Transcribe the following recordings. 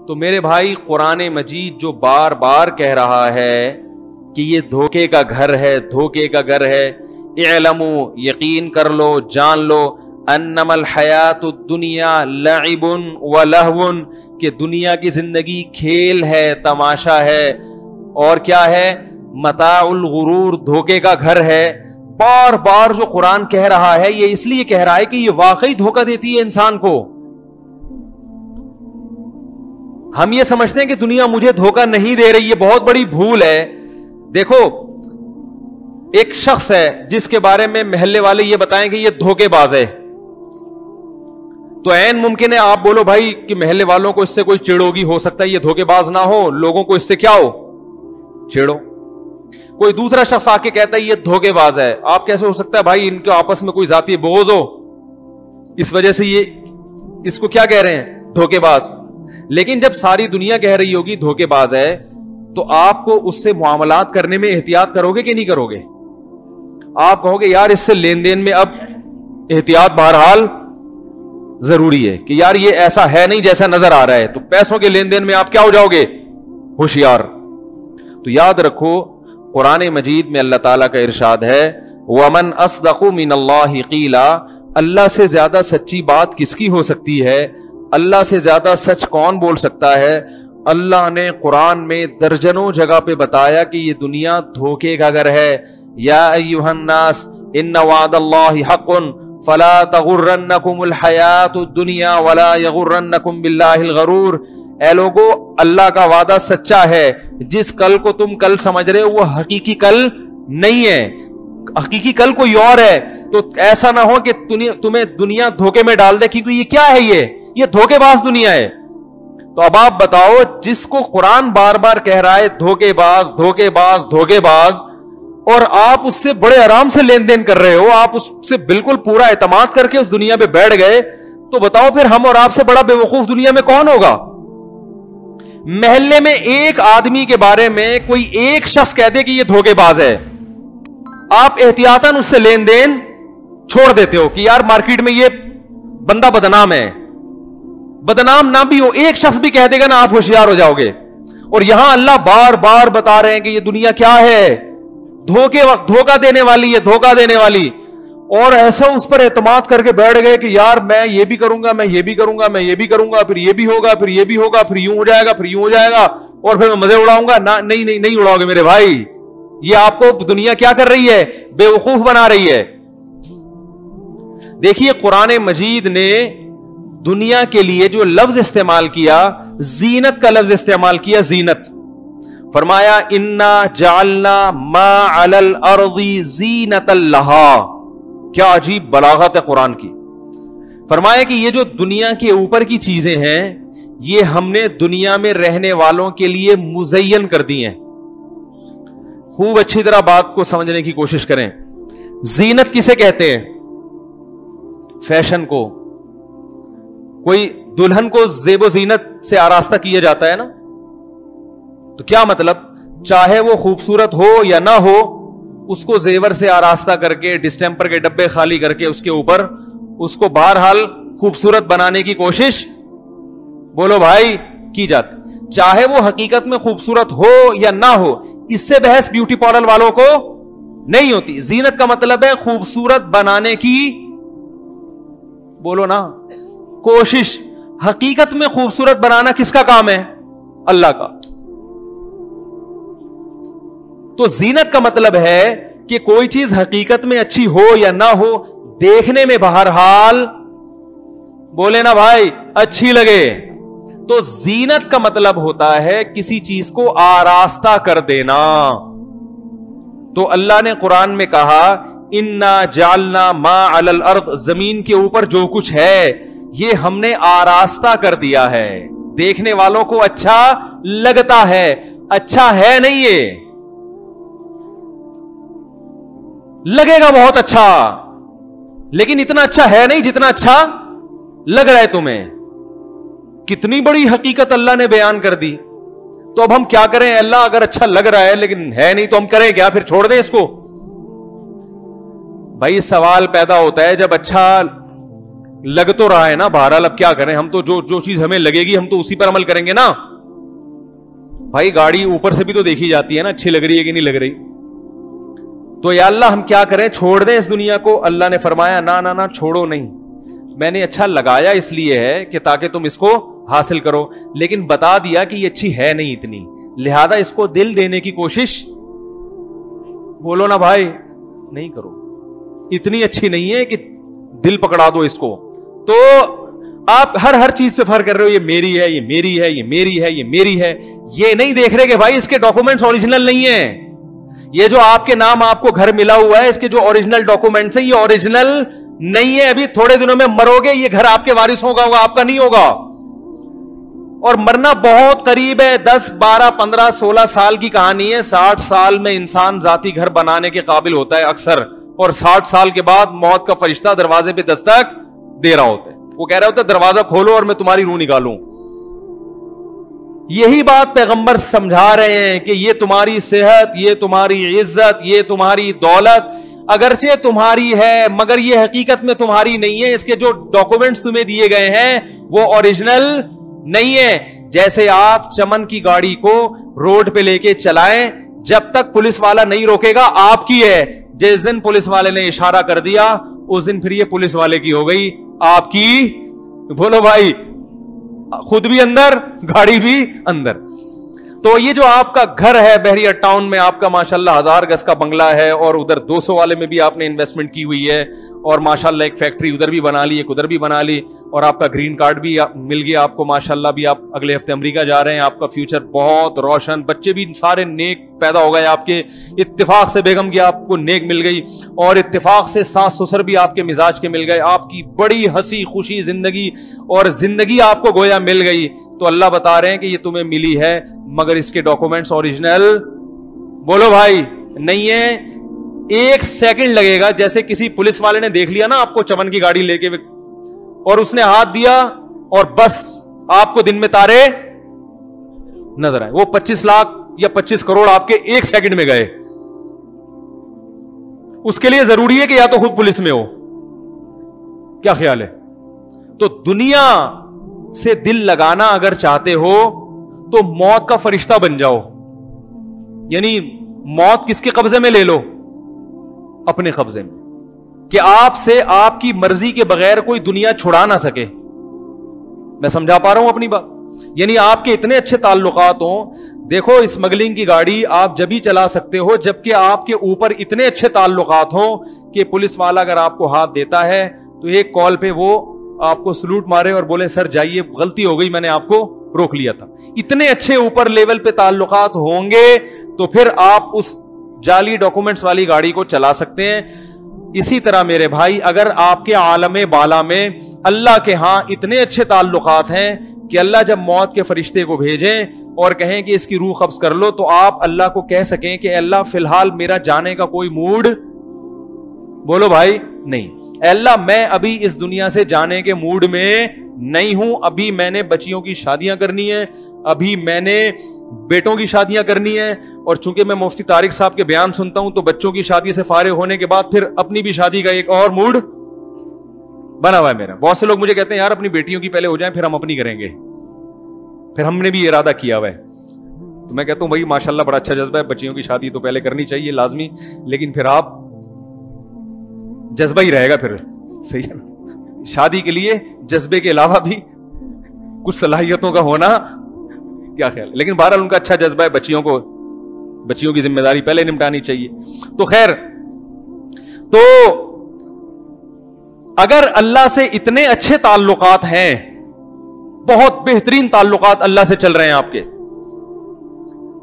تو میرے بھائی قرآن مجید جو بار بار کہہ رہا ہے کہ یہ دھوکے کا گھر ہے، دھوکے کا گھر ہے، اعلموا یقین کر لو، جان لو، انما الحیات الدنیا لعب ولہو، کہ دنیا کی زندگی کھیل ہے، تماشا ہے، اور کیا ہے؟ متاع الغرور، دھوکے کا گھر ہے. بار بار جو قرآن کہہ رہا ہے یہ اس لیے کہہ رہا ہے کہ یہ واقعی دھوکہ دیتی ہے انسان کو. ہم یہ سمجھتے ہیں کہ دنیا مجھے دھوکہ نہیں دے رہی، یہ بہت بڑی بھول ہے. دیکھو ایک شخص ہے جس کے بارے میں محلے والے یہ بتائیں کہ یہ دھوکے باز ہے، تو عین ممکن ہے آپ بولو بھائی کہ محلے والوں کو اس سے کوئی چڑ ہوگی، ہو سکتا ہے یہ دھوکے باز نہ ہو، لوگوں کو اس سے کیا ہو، چھیڑو. کوئی دوسرا شخص آ کے کہتا ہے یہ دھوکے باز ہے، آپ کیسے ہو سکتا ہے بھائی ان کے آپس میں کوئی ذاتی بغض ہو، اس وجہ سے یہ اس کو کیا کہہ رہے ہیں، دھوکے باز. لیکن جب ساری دنیا کہہ رہی ہوگی دھوکے باز ہے تو آپ کو اس سے معاملات کرنے میں احتیاط کرو گے کہ نہیں کرو گے؟ آپ کہو گے یار اس سے لین دین میں اب احتیاط بہرحال ضروری ہے کہ یار یہ ایسا ہے نہیں جیسا نظر آ رہا ہے، تو پیسوں کے لین دین میں آپ کیا ہو جاؤ گے، ہوشیار. تو یاد رکھو قرآن مجید میں اللہ تعالیٰ کا ارشاد ہے وَمَنْ أَصْدَقُ مِنَ اللَّهِ قِيلًا، اللہ سے زیادہ سچی بات کس کی ہو سکتی ہے، اللہ سے زیادہ سچ کون بول سکتا ہے. اللہ نے قرآن میں درجنوں جگہ پہ بتایا کہ یہ دنیا دھوکے کا گھر ہے. یا ایھا الناس ان وعد اللہ حق فلا تغرنکم الحیات الدنیا ولا یغرنکم باللہ الغرور. اے لوگو اللہ کا وعدہ سچا ہے، جس کل کو تم کل سمجھ رہے ہو وہ حقیقی کل نہیں ہے، حقیقی کل کوئی اور ہے. تو ایسا نہ ہو کہ تمہیں دنیا دھوکے میں ڈال دے، کیونکہ یہ کیا ہے، یہ دھوکے باز دنیا ہے. تو اب آپ بتاؤ جس کو قرآن بار بار کہہ رہا ہے دھوکے باز دھوکے باز دھوکے باز، اور آپ اس سے بڑے آرام سے لین دین کر رہے ہو، آپ اس سے بالکل پورا اعتماد کر کے اس دنیا پہ بیٹھ گئے، تو بتاؤ پھر ہم اور آپ سے بڑا بے وقوف دنیا میں کون ہوگا؟ محلے میں ایک آدمی کے بارے میں کوئی ایک شخص کہتے کہ یہ دھوکے باز ہے، آپ احتیاطاً اس سے لین دین چھوڑ دیتے ہو کہ یار مارکیٹ میں یہ بندہ بدنام ہے. بدنام نہ بھی ہو، ایک شخص بھی کہہ دے گا نا آپ ہوشیار ہو جاؤ گے. اور یہاں اللہ بار بار بتا رہے ہیں کہ یہ دنیا کیا ہے، دھوکہ دینے والی ہے، دھوکہ دینے والی. اور ایسا اس پر اعتماد کر کے بیٹھ گئے کہ یار میں یہ بھی کروں گا، میں یہ بھی کروں گا، میں یہ بھی کروں گا، پھر یہ بھی ہوگا، پھر یہ بھی ہوگا، پھر یوں ہو جائے گا، پھر یوں ہو جائے گا، اور پھر میں مزے اڑاؤں گا. نہیں اڑاؤ گے میرے بھائی. یہ آپ کو دنیا کیا کر رہی ہے، بے وقوف بنا رہی ہے. دیکھیے قرآن مجید نے دنیا کے لیے جو لفظ استعمال کیا، زینت کا لفظ استعمال کیا، زینت. فرمایا انا جعلنا ما علی الارض زینۃ لہا. کیا عجیب بلاغت ہے قرآن کی. فرمایا کہ یہ جو دنیا کے اوپر کی چیزیں ہیں یہ ہم نے دنیا میں رہنے والوں کے لیے مزین کر دی ہیں. خوب اچھی طرح بات کو سمجھنے کی کوشش کریں. زینت کسے کہتے ہیں؟ فیشن کو. کوئی دلہن کو زیب و زینت سے آراستہ کیا جاتا ہے نا، تو کیا مطلب، چاہے وہ خوبصورت ہو یا نہ ہو، اس کو زیور سے آراستہ کر کے ڈسٹمپر کے ڈبے خالی کر کے اس کے اوپر اس کو بہرحال خوبصورت بنانے کی کوشش، بولو بھائی، کی جاتی. چاہے وہ حقیقت میں خوبصورت ہو یا نہ ہو، اس سے بحث بیوٹی پارلر والوں کو نہیں ہوتی. زینت کا مطلب ہے خوبصورت بنانے کی، بولو نا، کوشش. حقیقت میں خوبصورت بنانا کس کا کام ہے؟ اللہ کا. تو زینت کا مطلب ہے کہ کوئی چیز حقیقت میں اچھی ہو یا نہ ہو، دیکھنے میں بہرحال، بولے نا بھائی، اچھی لگے. تو زینت کا مطلب ہوتا ہے کسی چیز کو آراستہ کر دینا. تو اللہ نے قرآن میں کہا انا جعلنا ما علی الارض، زمین کے اوپر جو کچھ ہے یہ ہم نے آراستہ کر دیا ہے، دیکھنے والوں کو اچھا لگتا ہے. اچھا ہے نہیں، یہ لگے گا بہت اچھا، لیکن اتنا اچھا ہے نہیں جتنا اچھا لگ رہا ہے تمہیں. کتنی بڑی حقیقت اللہ نے بیان کر دی. تو اب ہم کیا کریں؟ اللہ اگر اچھا لگ رہا ہے لیکن ہے نہیں تو ہم کریں کیا؟ پھر چھوڑ دیں اس کو؟ بھائی سوال پیدا ہوتا ہے جب اچھا लग तो रहा है ना, बहरहाल अब क्या करें, हम तो जो चीज हमें लगेगी हम तो उसी पर अमल करेंगे ना। भाई गाड़ी ऊपर से भी तो देखी जाती है ना, अच्छी लग रही है कि नहीं लग रही। तो या अल्लाह हम क्या करें, छोड़ दें इस दुनिया को? अल्लाह ने फरमाया ना ना ना, छोड़ो नहीं, मैंने अच्छा लगाया इसलिए है कि ताकि तुम इसको हासिल करो, लेकिन बता दिया कि ये अच्छी है नहीं इतनी, लिहाजा इसको दिल देने की कोशिश, बोलो ना भाई, नहीं करो, इतनी अच्छी नहीं है कि दिल पकड़ा दो इसको। तो आप हर चीज पे फर्क कर रहे हो, ये मेरी है, ये मेरी है, ये मेरी है, ये मेरी है, ये नहीं देख रहे कि भाई इसके डॉक्यूमेंट्स ओरिजिनल नहीं है। ये जो आपके नाम आपको घर मिला हुआ है, इसके जो ओरिजिनल डॉक्यूमेंट्स हैं ये ओरिजिनल नहीं है। अभी थोड़े दिनों में मरोगे, ये घर आपके वारिसों का होगा, आपका नहीं होगा। और मरना बहुत करीब है, 10, 12, 15, 16 साल की कहानी है। 60 साल में इंसान जाती घर बनाने के काबिल होता है अक्सर, और 60 साल के बाद मौत का फरिश्ता दरवाजे पे दस्तक दे रहा होता है। वो कह रहा होता है दरवाजा खोलो और मैं तुम्हारी रूह निकालूं। यही बात पैगंबर समझा रहे हैं कि ये तुम्हारी सेहत, ये तुम्हारी इज्जत, ये तुम्हारी दौलत अगरचे तुम्हारी है, मगर ये हकीकत में तुम्हारी नहीं है। इसके जो डॉक्यूमेंट्स तुम्हें दिए गए हैं वो ओरिजिनल नहीं है। जैसे आप चमन की गाड़ी को रोड पे लेके चलाएं, जब तक पुलिस वाला नहीं रोकेगा आपकी है। जिस दिन पुलिस वाले ने इशारा कर दिया उस दिन फिर ये पुलिस वाले की हो गई, आपकी। बोलो भाई, खुद भी अंदर, गाड़ी भी अंदर। तो ये जो आपका घर है बहरिया टाउन में, आपका माशाल्लाह 1000 गज का बंगला है, और उधर 200 वाले में भी आपने इन्वेस्टमेंट की हुई है, और माशाल्लाह एक फैक्ट्री उधर भी बना ली, एक उधर भी बना ली, और आपका ग्रीन कार्ड भी मिल गया आपको माशाल्लाह। भी आप अगले हफ्ते अमेरिका जा रहे हैं, आपका फ्यूचर बहुत रोशन, बच्चे भी सारे नेक पैदा हो गए आपके। इत्तेफाक से बेगम की आपको नेक मिल गई, और इत्तेफाक से सास ससुर भी आपके मिजाज के मिल गए। आपकी बड़ी हंसी खुशी जिंदगी, और जिंदगी आपको गोया मिल गई। तो अल्लाह बता रहे हैं कि ये तुम्हें मिली है, मगर इसके डॉक्यूमेंट्स ओरिजिनल, बोलो भाई, नहीं है। 1 सेकंड लगेगा, जैसे किसी पुलिस वाले ने देख लिया ना आपको चमन की गाड़ी लेके, और उसने हाथ दिया और बस आपको दिन में तारे नजर आए, वो 25 लाख या 25 करोड़ आपके 1 सेकंड में गए। उसके लिए जरूरी है कि या तो खुद पुलिस में हो। क्या ख्याल है? तो दुनिया से दिल लगाना अगर चाहते हो तो मौत का फरिश्ता बन जाओ, यानी मौत किसके कब्जे में ले लो? अपने कब्जे में, कि आपसे आपकी मर्जी के बगैर कोई दुनिया छुड़ा ना सके। मैं समझा पा रहा हूं अपनी बात? यानी आपके इतने अच्छे ताल्लुकात हो। देखो, स्मगलिंग की गाड़ी आप जब ही चला सकते हो जबकि आपके ऊपर इतने अच्छे ताल्लुकात हो कि पुलिस वाला अगर आपको हाथ देता है तो एक कॉल पे वो आपको सलूट मारे और बोले सर जाइए, गलती हो गई, मैंने आपको रोक लिया था। इतने अच्छे ऊपर लेवल पे ताल्लुकात होंगे तो फिर आप उस जाली डॉक्यूमेंट्स वाली गाड़ी को चला सकते हैं। इसी तरह मेरे भाई, अगर आपके आलमे बाला में अल्लाह के यहां इतने अच्छे ताल्लुकात हैं कि अल्लाह जब मौत के फरिश्ते को भेजें और कहें कि इसकी रूह कब्ज कर लो, तो आप अल्लाह को कह सकें कि अल्लाह फिलहाल मेरा जाने का कोई मूड, बोलो भाई, नहीं। अल्लाह मैं अभी इस दुनिया से जाने के मूड में नहीं हूं, अभी मैंने बच्चियों की शादियां करनी है, अभी मैंने बेटों की शादियां करनी है। और चूंकि मैं मुफ्ती तारिक साहब के बयान सुनता हूं तो बच्चों की शादी से फारिग होने के बाद फिर अपनी भी शादी का एक और मूड बना हुआ है मेरा। बहुत से लोग मुझे कहते हैं यार अपनी बेटियों की पहले हो जाए फिर हम अपनी करेंगे, फिर हमने भी इरादा किया हुआ है। तो मैं कहता हूं भाई माशाल्लाह बड़ा अच्छा जज्बा है, बच्चियों की शादी तो पहले करनी चाहिए लाजमी, लेकिन फिर आप जज्बा ही रहेगा फिर, सही है ना? शादी के लिए जज्बे के अलावा भी कुछ सलाहियतों का होना, क्या ख्याल है? लेकिन बहरहाल उनका अच्छा जज्बा है, बच्चियों की जिम्मेदारी पहले निपटानी चाहिए। तो खैर, तो अगर अल्लाह से इतने अच्छे ताल्लुकात हैं, बहुत बेहतरीन ताल्लुकात अल्लाह से चल रहे हैं आपके,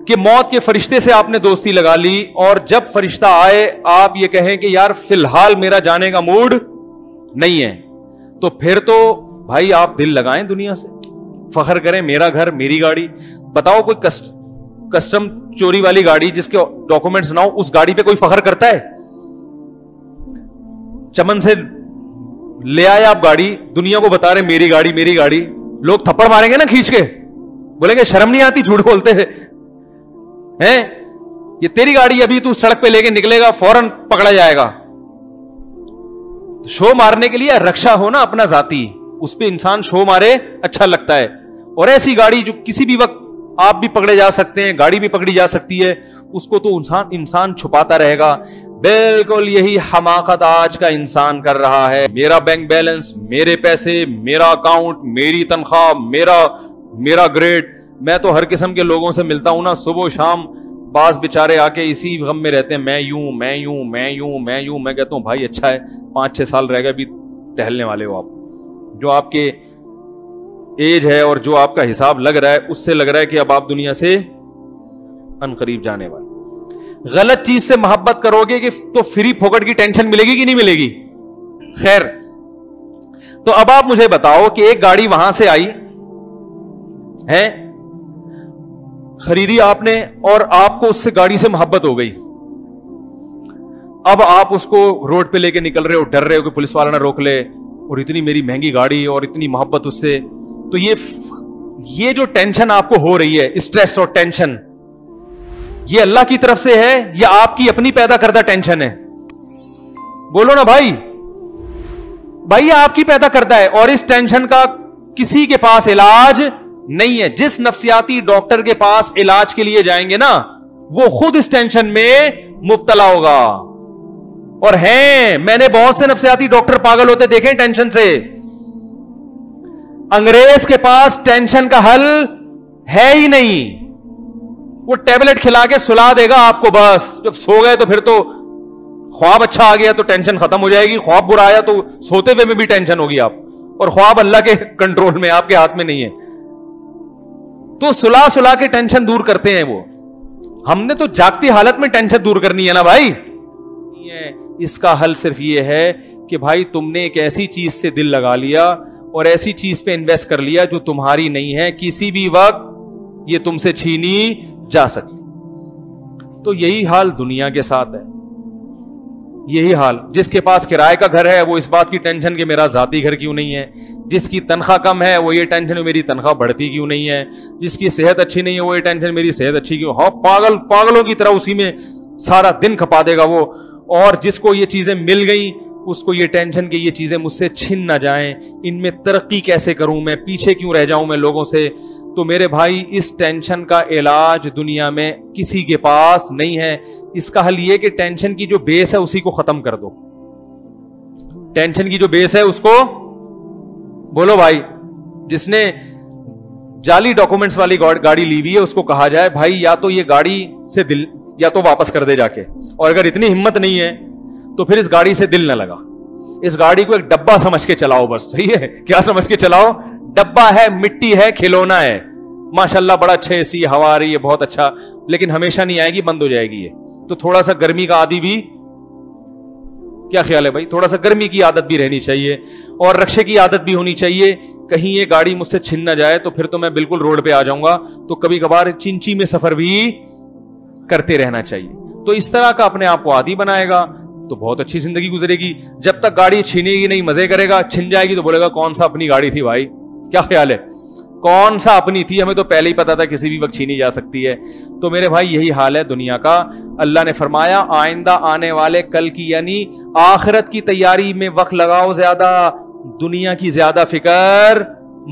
कि मौत के फरिश्ते से आपने दोस्ती लगा ली और जब फरिश्ता आए आप ये कहें कि यार फिलहाल मेरा जाने का मूड नहीं है, तो फिर तो भाई आप दिल लगाएं दुनिया से, फख्र करें, मेरा घर मेरी गाड़ी। बताओ कोई कस्टम चोरी वाली गाड़ी जिसके डॉक्यूमेंट्स ना हो, उस गाड़ी पे कोई फख्र करता है? चमन से ले आए आप गाड़ी, दुनिया को बता रहे मेरी गाड़ी मेरी गाड़ी, लोग थप्पड़ मारेंगे ना खींच के, बोलेंगे शर्म नहीं आती, झूठ बोलते हैं, ये तेरी गाड़ी, अभी तू सड़क पे लेके निकलेगा फौरन पकड़ा जाएगा। शो मारने के लिए रक्षा हो ना अपना जाती, उस पे इंसान शो मारे, अच्छा लगता है। और ऐसी गाड़ी जो किसी भी वक्त आप भी पकड़े जा सकते हैं, गाड़ी भी पकड़ी जा सकती है, उसको तो इंसान छुपाता रहेगा। बिल्कुल यही हमाकत आज का इंसान कर रहा है। मेरा बैंक बैलेंस, मेरे पैसे, मेरा अकाउंट, मेरी तनख्वाह, मेरा ग्रेड। मैं तो हर किस्म के लोगों से मिलता हूं ना, सुबह शाम, बास बेचारे आके इसी गम में रहते हैं, मैं यूं मैं यूं मैं यूं मैं यूं। मैं कहता हूं भाई अच्छा है, 5-6 साल रह गए, अभी टहलने वाले हो आप। जो आपके एज है और जो आपका हिसाब लग रहा है, उससे लग रहा है कि अब आप दुनिया से अनकरीब जाने वाले। गलत चीज से मोहब्बत करोगे कि तो फ्री फोकट की टेंशन मिलेगी कि नहीं मिलेगी? खैर, तो अब आप मुझे बताओ कि एक गाड़ी वहां से आई है, खरीदी आपने, और आपको उससे गाड़ी से मोहब्बत हो गई। अब आप उसको रोड पे लेके निकल रहे हो, डर रहे हो कि पुलिस वाला ना रोक ले, और इतनी मेरी महंगी गाड़ी और इतनी मोहब्बत उससे। तो ये जो टेंशन आपको हो रही है, स्ट्रेस और टेंशन, ये अल्लाह की तरफ से है या आपकी अपनी पैदा करदा टेंशन है? बोलो ना भाई। भाई आपकी पैदा करता है, और इस टेंशन का किसी के पास इलाज नहीं है। जिस नफ्सियाती डॉक्टर के पास इलाज के लिए जाएंगे ना, वो खुद इस टेंशन में मुब्तला होगा। और हैं, मैंने बहुत से नफ्सियाती डॉक्टर पागल होते देखे टेंशन से। अंग्रेज के पास टेंशन का हल है ही नहीं, वो टैबलेट खिला के सुला देगा आपको बस। जब सो गए तो फिर तो ख्वाब अच्छा आ गया तो टेंशन खत्म हो जाएगी, ख्वाब बुरा आया तो सोते हुए में भी टेंशन होगी आप, और ख्वाब अल्लाह के कंट्रोल में, आपके हाथ में नहीं है। तो सुला सुला के टेंशन दूर करते हैं वो। हमने तो जागती हालत में टेंशन दूर करनी है ना भाई। इसका हल सिर्फ ये है कि भाई तुमने एक ऐसी चीज से दिल लगा लिया और ऐसी चीज पे इन्वेस्ट कर लिया जो तुम्हारी नहीं है, किसी भी वक्त ये तुमसे छीनी जा सकती। तो यही हाल दुनिया के साथ है। यही हाल, जिसके पास किराए का घर है वो इस बात की टेंशन कि मेरा जाती घर क्यों नहीं है। जिसकी तनख्वाह कम है वो ये टेंशन मेरी तनख्वाह बढ़ती क्यों नहीं है। जिसकी सेहत अच्छी नहीं है वो ये टेंशन मेरी सेहत अच्छी क्यों। हाँ, पागलों की तरह उसी में सारा दिन खपा देगा वो। और जिसको ये चीजें मिल गई उसको ये टेंशन कि ये चीजें मुझसे छिन ना जाएं, इनमें तरक्की कैसे करूं मैं, पीछे क्यों रह जाऊं मैं लोगों से। तो मेरे भाई, इस टेंशन का इलाज दुनिया में किसी के पास नहीं है। इसका हल ये कि टेंशन की जो बेस है उसी को खत्म कर दो। टेंशन की जो बेस है उसको, बोलो भाई, जिसने जाली डॉक्यूमेंट्स वाली गाड़ी ली हुई है उसको कहा जाए भाई या तो ये गाड़ी से दिल या तो वापस कर दे जाके, और अगर इतनी हिम्मत नहीं है तो फिर इस गाड़ी से दिल ना लगा। इस गाड़ी को एक डब्बा समझ के चलाओ बस। सही है? क्या समझ के चलाओ? डब्बा है, मिट्टी है, खिलौना है। माशाल्लाह बड़ा अच्छा एसी, हवा आ रही है, बहुत अच्छा, लेकिन हमेशा नहीं आएगी, बंद हो जाएगी ये। तो थोड़ा सा गर्मी का आदी भी, क्या ख्याल है भाई, थोड़ा सा गर्मी की आदत भी रहनी चाहिए और रक्षे की आदत भी होनी चाहिए। कहीं ये गाड़ी मुझसे छिन ना जाए तो फिर तो मैं बिल्कुल रोड पे आ जाऊंगा। तो कभी कभार चिंची में सफर भी करते रहना चाहिए। तो इस तरह का अपने आप को आदी बनाएगा तो बहुत अच्छी जिंदगी गुजरेगी। जब तक गाड़ी छीनेगी नहीं, मजे करेगा, छिन जाएगी तो बोलेगा कौन सा अपनी गाड़ी थी भाई, क्या ख्याल है, कौन सा अपनी थी, हमें तो पहले ही पता था किसी भी वक्त छीनी जा सकती है। तो मेरे भाई यही हाल है दुनिया का। अल्लाह ने फरमाया आइंदा आने वाले कल की यानी आखिरत की तैयारी में वक्त लगाओ ज्यादा, दुनिया की ज्यादा फिक्र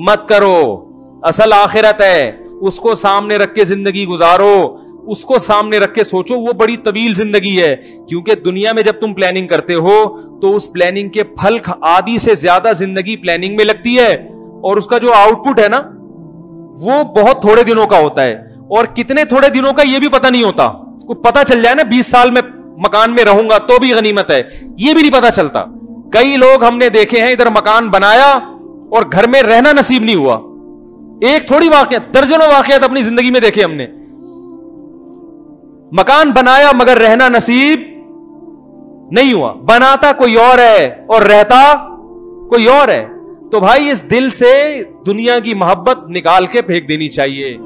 मत करो। असल आखिरत है, उसको सामने रख के जिंदगी गुजारो, उसको सामने रख के सोचो। वो बड़ी तवील जिंदगी है, क्योंकि दुनिया में जब तुम प्लानिंग करते हो तो उस प्लानिंग के फल आदि से ज्यादा जिंदगी प्लानिंग में लगती है, और उसका जो आउटपुट है ना वो बहुत थोड़े दिनों का होता है। और कितने थोड़े दिनों का ये भी पता नहीं होता। को पता चल जाए ना 20 साल में मकान में रहूंगा तो भी गनीमत है, ये भी नहीं पता चलता। कई लोग हमने देखे हैं इधर मकान बनाया और घर में रहना नसीब नहीं हुआ। एक थोड़ी वाकया, दर्जनों वाकयात अपनी जिंदगी में देखे हमने। मकान बनाया मगर रहना नसीब नहीं हुआ। बनाता कोई और है और रहता कोई और है। तो भाई इस दिल से दुनिया की मोहब्बत निकाल के फेंक देनी चाहिए।